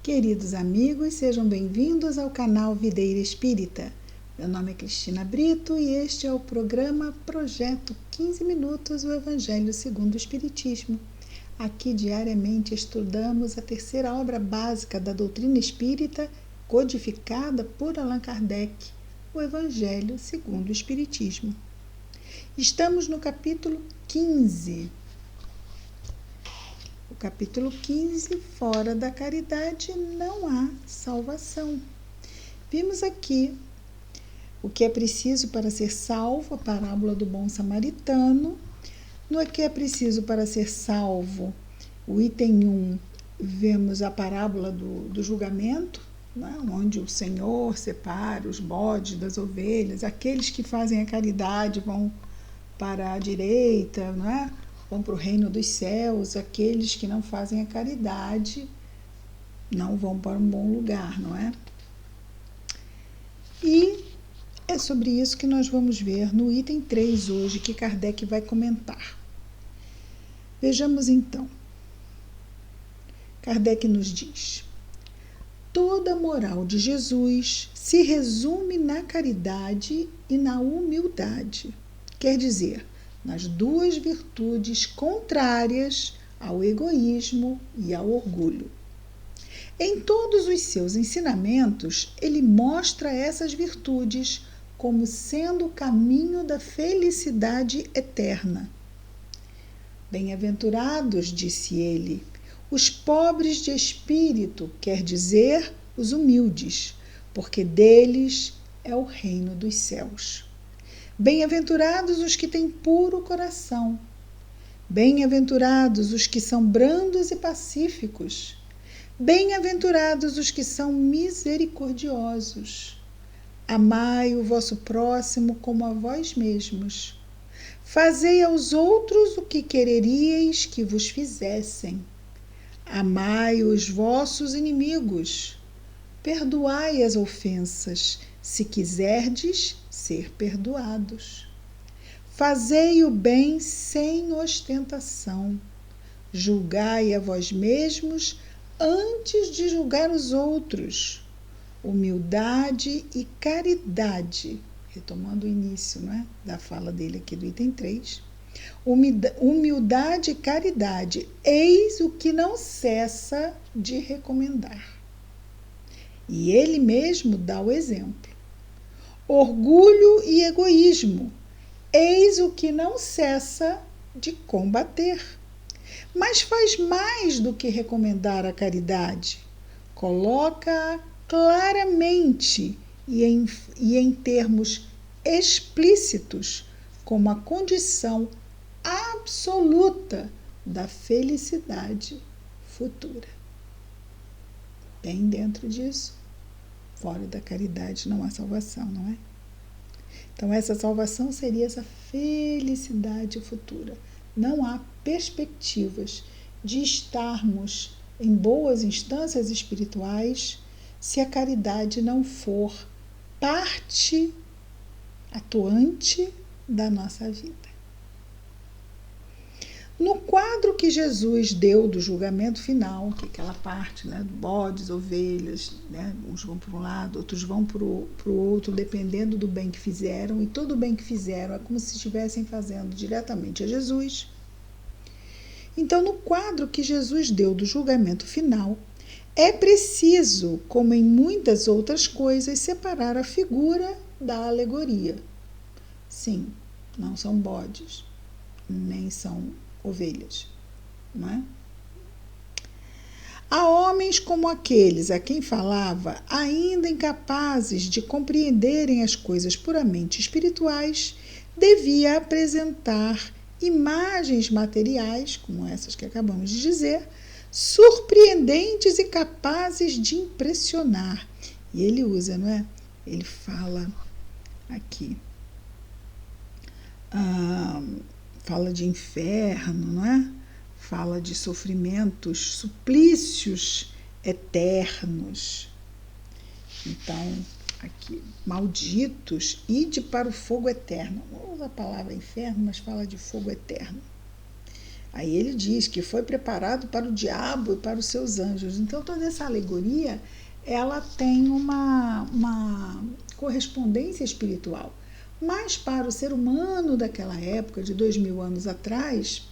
Queridos amigos, sejam bem-vindos ao canal Videira Espírita. Meu nome é Cristina Brito e este é o programa Projeto 15 Minutos, o Evangelho segundo o Espiritismo. Aqui diariamente estudamos a terceira obra básica da doutrina espírita, codificada por Allan Kardec, o Evangelho segundo o Espiritismo. Estamos no capítulo 15. O capítulo 15, fora da caridade não há salvação. Vimos aqui o que é preciso para ser salvo, a parábola do bom samaritano. No que é preciso para ser salvo, o item 1, vemos a parábola do julgamento, né, onde o Senhor separa os bodes das ovelhas, aqueles que fazem a caridade vão para a direita, né? Vão para o reino dos céus, aqueles que não fazem a caridade não vão para um bom lugar, não é? E é sobre isso que nós vamos ver no item 3 hoje, que Kardec vai comentar. Vejamos então. Kardec nos diz: toda a moral de Jesus se resume na caridade e na humildade. Quer dizer, nas duas virtudes contrárias ao egoísmo e ao orgulho. Em todos os seus ensinamentos, ele mostra essas virtudes como sendo o caminho da felicidade eterna. Bem-aventurados, disse ele, os pobres de espírito, quer dizer, os humildes, porque deles é o reino dos céus. Bem-aventurados os que têm puro coração. Bem-aventurados os que são brandos e pacíficos. Bem-aventurados os que são misericordiosos. Amai o vosso próximo como a vós mesmos. Fazei aos outros o que quereríeis que vos fizessem. Amai os vossos inimigos. Perdoai as ofensas, se quiserdes ser perdoados. Fazei o bem sem ostentação. Julgai a vós mesmos antes de julgar os outros. Humildade e caridade. Retomando o início, não é? Da fala dele aqui do item 3. Humildade e caridade. Eis o que não cessa de recomendar. E ele mesmo dá o exemplo. Orgulho e egoísmo, eis o que não cessa de combater. Mas faz mais do que recomendar a caridade. Coloca-a claramente e em termos explícitos como a condição absoluta da felicidade futura. Bem dentro disso, fora da caridade não há salvação, não é? Então, essa salvação seria essa felicidade futura. Não há perspectivas de estarmos em boas instâncias espirituais se a caridade não for parte atuante da nossa vida. No quadro que Jesus deu do julgamento final, que é aquela parte, né, bodes, ovelhas, né, uns vão para um lado, outros vão para o outro, dependendo do bem que fizeram, e todo o bem que fizeram é como se estivessem fazendo diretamente a Jesus. Então, no quadro que Jesus deu do julgamento final, é preciso, como em muitas outras coisas, separar a figura da alegoria. Sim, não são bodes, nem são ovelhas, não é? Há homens como aqueles a quem falava, ainda incapazes de compreenderem as coisas puramente espirituais, devia apresentar imagens materiais, como essas que acabamos de dizer, surpreendentes e capazes de impressionar. E ele usa, não é? Ele fala aqui, fala de inferno, não é? Fala de sofrimentos, suplícios eternos. Então, aqui, malditos, ide para o fogo eterno. Não usa a palavra inferno, mas fala de fogo eterno. Aí ele diz que foi preparado para o diabo e para os seus anjos. Então, toda essa alegoria, ela tem uma correspondência espiritual. Mas para o ser humano daquela época, de 2000 anos atrás,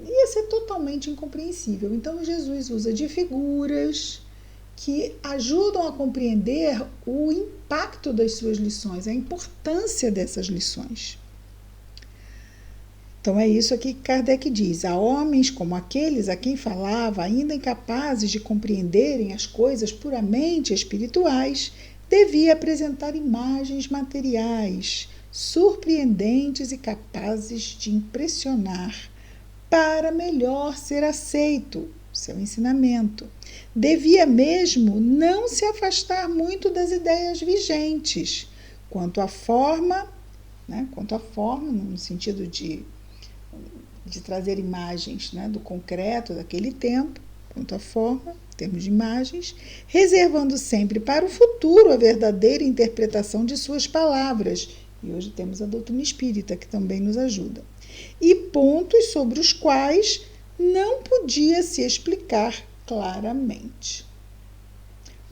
ia ser totalmente incompreensível. Então, Jesus usa de figuras que ajudam a compreender o impacto das suas lições, a importância dessas lições. Então é isso aqui que Kardec diz: há homens como aqueles a quem falava, ainda incapazes de compreenderem as coisas puramente espirituais, devia apresentar imagens materiais, surpreendentes e capazes de impressionar, para melhor ser aceito seu ensinamento. Devia mesmo não se afastar muito das ideias vigentes, quanto à forma, no sentido de trazer imagens, do concreto daquele tempo, quanto à forma, em termos de imagens, reservando sempre para o futuro a verdadeira interpretação de suas palavras. E hoje temos a doutrina espírita, que também nos ajuda. E pontos sobre os quais não podia se explicar claramente.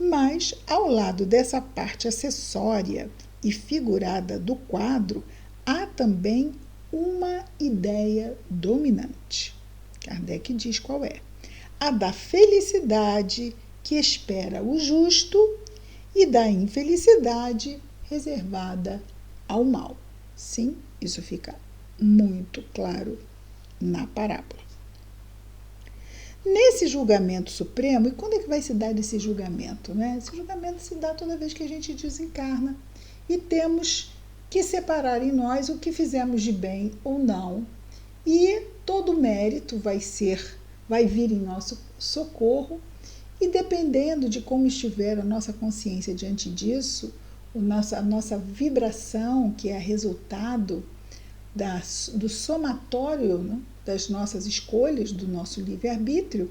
Mas, ao lado dessa parte acessória e figurada do quadro, há também uma ideia dominante. Kardec diz qual é: a da felicidade que espera o justo e da infelicidade reservada ao mal. Sim, isso fica muito claro na parábola. Nesse julgamento supremo, e quando é que vai se dar esse julgamento? Esse julgamento se dá toda vez que a gente desencarna e temos que separar em nós o que fizemos de bem ou não, e todo o mérito vai vir em nosso socorro, e dependendo de como estiver a nossa consciência diante disso, a nossa vibração, que é resultado do somatório, das nossas escolhas, do nosso livre-arbítrio,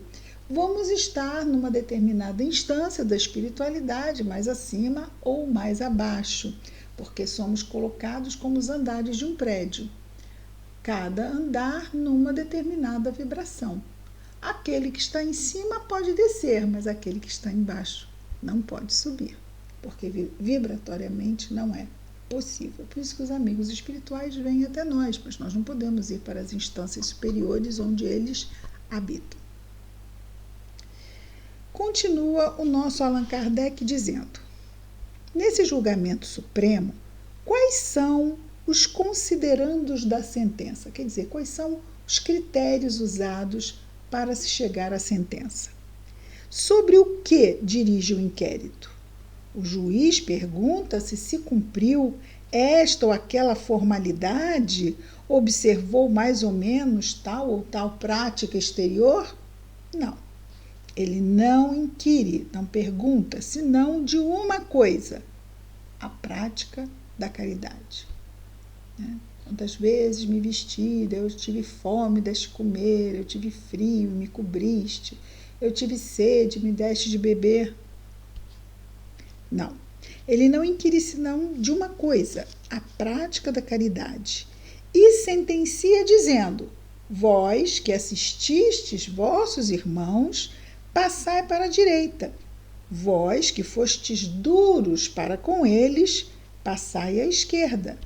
vamos estar numa determinada instância da espiritualidade, mais acima ou mais abaixo, porque somos colocados como os andares de um prédio, cada andar numa determinada vibração. Aquele que está em cima pode descer, mas aquele que está embaixo não pode subir, porque vibratoriamente não é possível. Por isso que os amigos espirituais vêm até nós, mas nós não podemos ir para as instâncias superiores onde eles habitam. Continua o nosso Allan Kardec dizendo: nesse julgamento supremo, quais são os considerandos da sentença? Quer dizer, quais são os critérios usados para se chegar à sentença? Sobre o que dirige o inquérito? O juiz pergunta se cumpriu esta ou aquela formalidade, observou mais ou menos tal ou tal prática exterior? Não. Ele não inquire, não pergunta, senão de uma coisa: a prática da caridade. Quantas vezes me vesti, eu tive fome, deste comer, eu tive frio, me cobriste, eu tive sede, me deste de beber. Não. Ele não inquire senão de uma coisa: a prática da caridade. E sentencia dizendo: vós que assististes vossos irmãos, passai para a direita. Vós que fostes duros para com eles, passai à esquerda.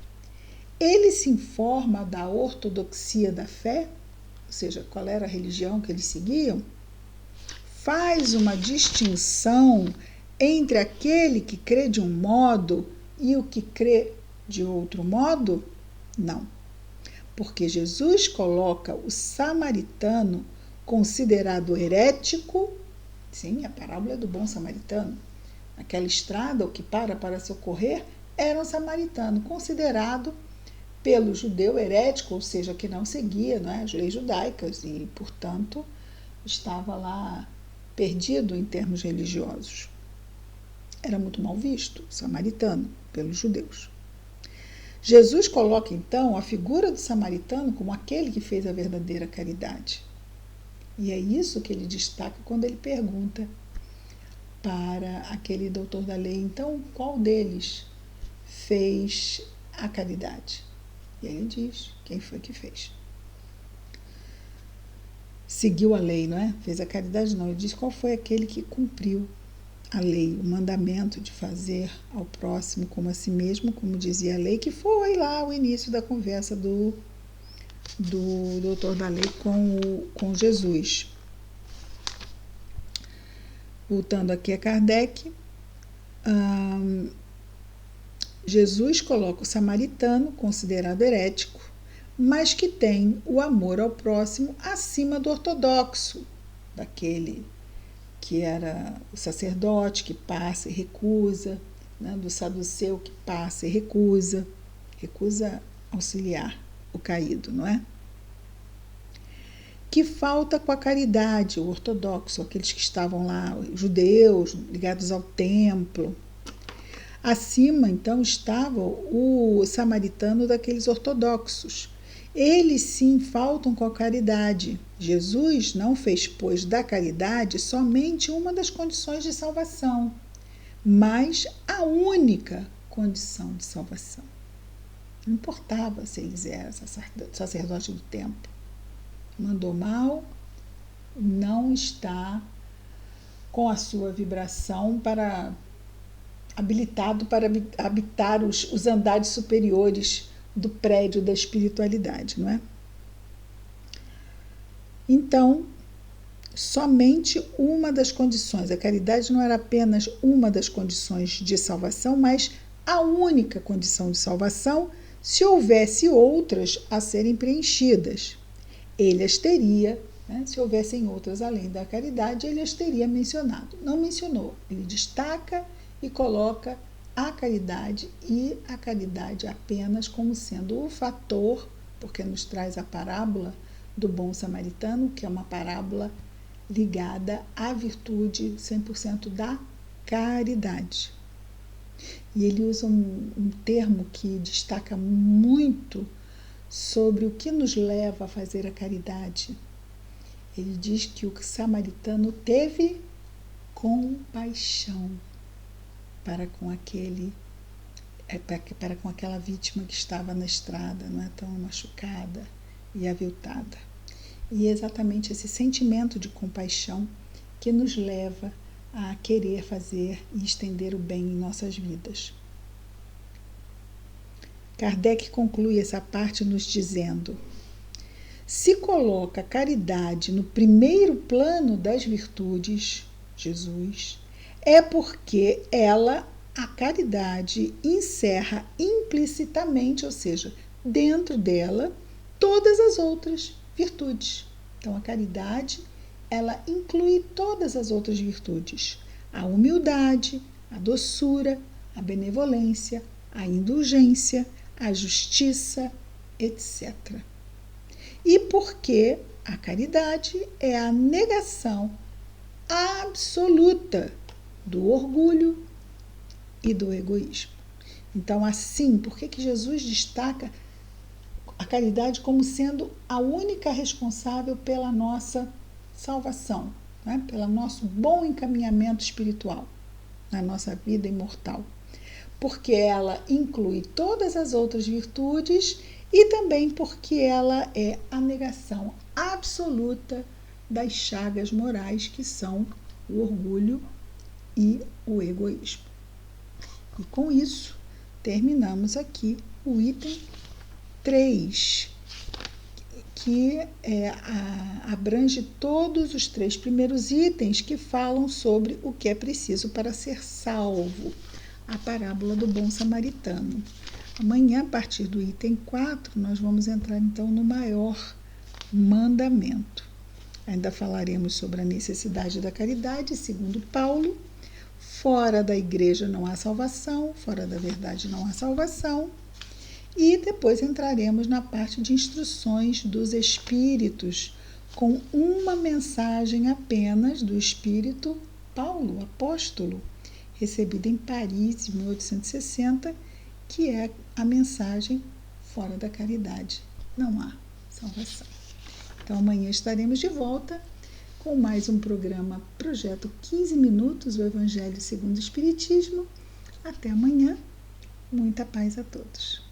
Ele se informa da ortodoxia da fé, ou seja, qual era a religião que eles seguiam, faz uma distinção entre aquele que crê de um modo e o que crê de outro modo? Não. Porque Jesus coloca o samaritano considerado herético. Sim, a parábola do bom samaritano. Naquela estrada, o que para socorrer era um samaritano, considerado pelo judeu herético, ou seja, que não seguia as leis judaicas e, portanto, estava lá perdido em termos religiosos. Era muito mal visto, o samaritano, pelos judeus. Jesus coloca, então, a figura do samaritano como aquele que fez a verdadeira caridade. E é isso que ele destaca quando ele pergunta para aquele doutor da lei: então, qual deles fez a caridade? E ele diz quem foi que fez. seguiu a lei, não é? Fez a caridade, não. Ele diz qual foi aquele que cumpriu a lei, o mandamento de fazer ao próximo como a si mesmo, como dizia a lei, que foi lá o início da conversa do doutor da lei com Jesus. Voltando aqui a Kardec, Jesus coloca o samaritano, considerado herético, mas que tem o amor ao próximo acima do ortodoxo, daquele que era o sacerdote que passa e recusa, né, do saduceu que passa e recusa auxiliar o caído, não é? Que falta com a caridade, o ortodoxo, aqueles que estavam lá, os judeus, ligados ao templo. Acima, então, estava o samaritano daqueles ortodoxos. Eles, sim, faltam com a caridade. Jesus não fez, pois, da caridade somente uma das condições de salvação, mas a única condição de salvação. Não importava se eles eram sacerdote do templo. Mandou mal, não está com a sua vibração habilitado para habitar os andares superiores do prédio da espiritualidade, não é? Então, somente uma das condições, a caridade não era apenas uma das condições de salvação, mas a única condição de salvação, se houvesse outras a serem preenchidas. Ele as teria, né? Se houvessem outras além da caridade, ele as teria mencionado. Não mencionou, ele destaca e coloca a caridade, e a caridade apenas como sendo o fator, porque nos traz a parábola do bom samaritano, que é uma parábola ligada à virtude 100% da caridade. E ele usa um termo que destaca muito sobre o que nos leva a fazer a caridade. Ele diz que o samaritano teve compaixão para com aquela vítima que estava na estrada, não é, tão machucada e aviltada. E é exatamente esse sentimento de compaixão que nos leva a querer fazer e estender o bem em nossas vidas. Kardec conclui essa parte nos dizendo: se coloca a caridade no primeiro plano das virtudes, Jesus, é porque a caridade, encerra implicitamente, ou seja, dentro dela, todas as outras virtudes. Então, a caridade, ela inclui todas as outras virtudes: a humildade, a doçura, a benevolência, a indulgência, a justiça, etc. E porque a caridade é a negação absoluta do orgulho e do egoísmo. Então, assim, por que Jesus destaca a caridade como sendo a única responsável pela nossa salvação, né? Pelo nosso bom encaminhamento espiritual na nossa vida imortal? Porque ela inclui todas as outras virtudes e também porque ela é a negação absoluta das chagas morais, que são o orgulho e o egoísmo. E com isso, terminamos aqui o item 3, que abrange todos os 3 primeiros itens que falam sobre o que é preciso para ser salvo, a parábola do bom samaritano. Amanhã, a partir do item 4, nós vamos entrar então no maior mandamento. Ainda falaremos sobre a necessidade da caridade, segundo Paulo. Fora da igreja não há salvação, fora da verdade não há salvação. E depois entraremos na parte de instruções dos espíritos, com uma mensagem apenas do espírito Paulo, apóstolo, recebida em Paris, em 1860, que é a mensagem: fora da caridade não há salvação. Então, amanhã estaremos de volta com mais um programa Projeto 15 Minutos, o Evangelho segundo o Espiritismo. Até amanhã. Muita paz a todos.